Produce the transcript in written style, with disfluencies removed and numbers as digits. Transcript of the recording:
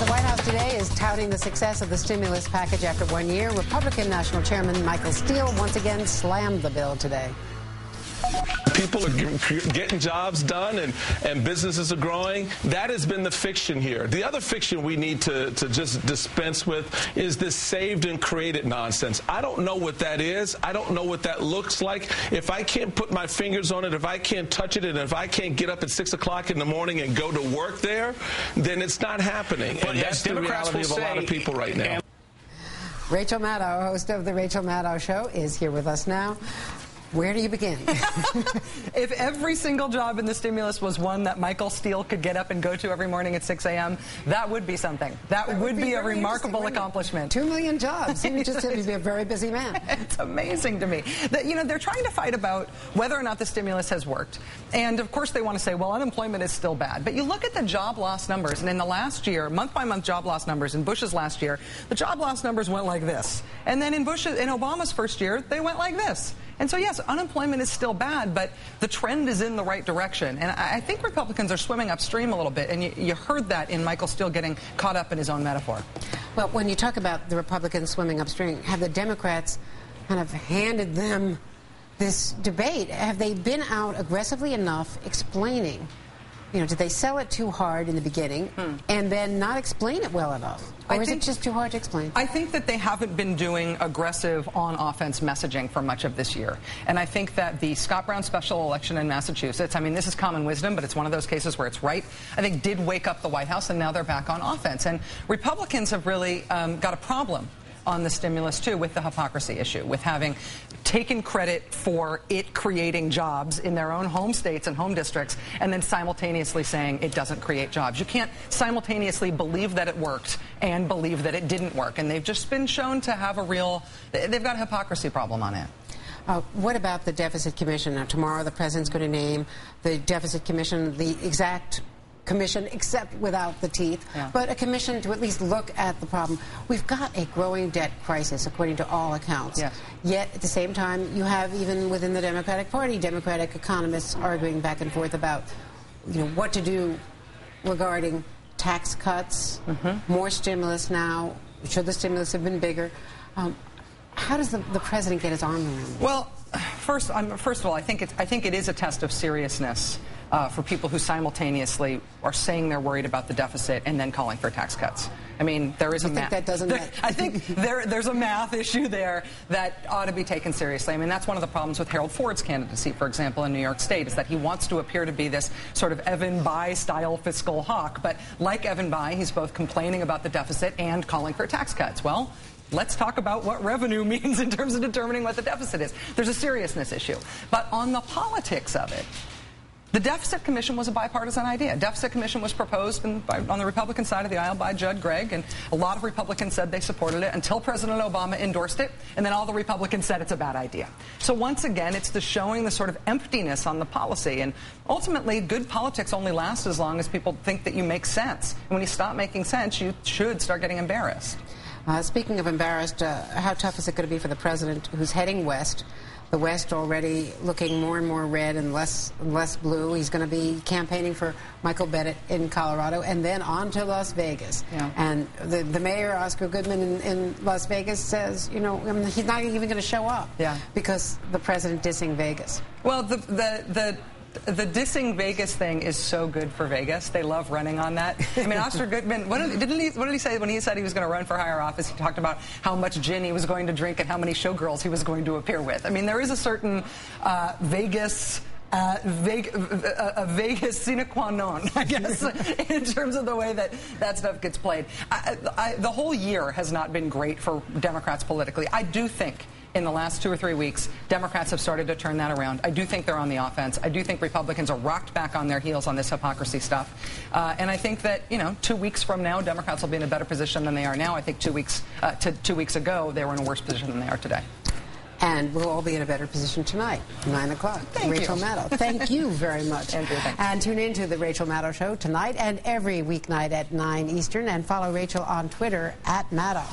The White House today is touting the success of the stimulus package after 1 year. Republican National Chairman Michael Steele once again slammed the bill today. People are getting jobs done and businesses are growing. That has been the fiction here. The other fiction we need to just dispense with is this saved and created nonsense. I don't know what that is. I don't know what that looks like. If I can't put my fingers on it, if I can't touch it, and if I can't get up at 6 o'clock in the morning and go to work there, then it's not happening. And that's the reality of a lot of people right now. Rachel Maddow, host of The Rachel Maddow Show, is here with us now. Where do you begin? If every single job in the stimulus was one that Michael Steele could get up and go to every morning at 6 a.m., that would be something. That would be a remarkable accomplishment. 2 million jobs. He would just be a very busy man. It's amazing to me. That, you know, they're trying to fight about whether or not the stimulus has worked. And, of course, they want to say, well, unemployment is still bad. But you look at the job loss numbers, and in the last year, month-by-month job loss numbers, in Bush's last year, the job loss numbers went like this. And then in Obama's first year, they went like this. And so, yes, unemployment is still bad, but the trend is in the right direction. And I think Republicans are swimming upstream a little bit, and you heard that in Michael Steele getting caught up in his own metaphor. Well, when you talk about the Republicans swimming upstream, have the Democrats kind of handed them this debate? Have they been out aggressively enough explaining? You know, did they sell it too hard in the beginning and then not explain it well enough? Or is it just too hard to explain? I think that they haven't been doing aggressive on-offense messaging for much of this year. And I think that the Scott Brown special election in Massachusetts, I mean, this is common wisdom, but it's one of those cases where it's right, I think did wake up the White House, and now they're back on offense. And Republicans have really got a problem on the stimulus, too, with the hypocrisy issue, with having taken credit for it creating jobs in their own home states and home districts, and then simultaneously saying it doesn't create jobs. You can't simultaneously believe that it worked and believe that it didn't work. And they've just been shown to have they've got a hypocrisy problem on it. What about the Deficit Commission? Now, tomorrow the president's going to name the Deficit Commission, the exact commission, except without the teeth, but a commission to at least look at the problem. We've got a growing debt crisis, according to all accounts. Yes. Yet, at the same time, you have, even within the Democratic Party, Democratic economists arguing back and forth about, you know, what to do regarding tax cuts, more stimulus now. Should the stimulus have been bigger? How does the president get his arm around this? Well, first of all, I think it is a test of seriousness for people who simultaneously are saying they're worried about the deficit and then calling for tax cuts. I mean, there is a math. I think there's a math issue there that ought to be taken seriously. I mean, that's one of the problems with Harold Ford's candidacy, for example, in New York State, is that he wants to appear to be this sort of Evan Bayh-style fiscal hawk. But like Evan Bayh, he's both complaining about the deficit and calling for tax cuts. Well, let's talk about what revenue means in terms of determining what the deficit is. There's a seriousness issue. But on the politics of it, the Deficit Commission was a bipartisan idea. Deficit Commission was proposed on the Republican side of the aisle by Judd Gregg, and a lot of Republicans said they supported it until President Obama endorsed it, and then all the Republicans said it's a bad idea. So once again, it's showing the sort of emptiness on the policy, and ultimately, good politics only lasts as long as people think that you make sense. And when you stop making sense, you should start getting embarrassed. Speaking of embarrassed, how tough is it going to be for the president who's heading west? The West already looking more and more red and less blue. He's going to be campaigning for Michael Bennet in Colorado and then on to Las Vegas. Yeah. And the mayor, Oscar Goodman, in Las Vegas says, you know, I mean, he's not even going to show up because the president dissing Vegas. Well, the dissing Vegas thing is so good for Vegas. They love running on that. I mean, Oscar Goodman, what did he say when he said he was going to run for higher office? He talked about how much gin he was going to drink and how many showgirls he was going to appear with. I mean, there is a certain Vegas sine qua non, I guess, in terms of the way that stuff gets played. The whole year has not been great for Democrats politically. I do think in the last 2 or 3 weeks, Democrats have started to turn that around. I do think they're on the offense. I do think Republicans are rocked back on their heels on this hypocrisy stuff. And I think that, you know, 2 weeks from now, Democrats will be in a better position than they are now. I think 2 weeks ago, they were in a worse position than they are today. And we'll all be in a better position tonight, 9 o'clock. Rachel Maddow. Thank you very much. Andrew, thanks. And tune in to The Rachel Maddow Show tonight and every weeknight at 9 Eastern. And follow Rachel on Twitter @Maddow.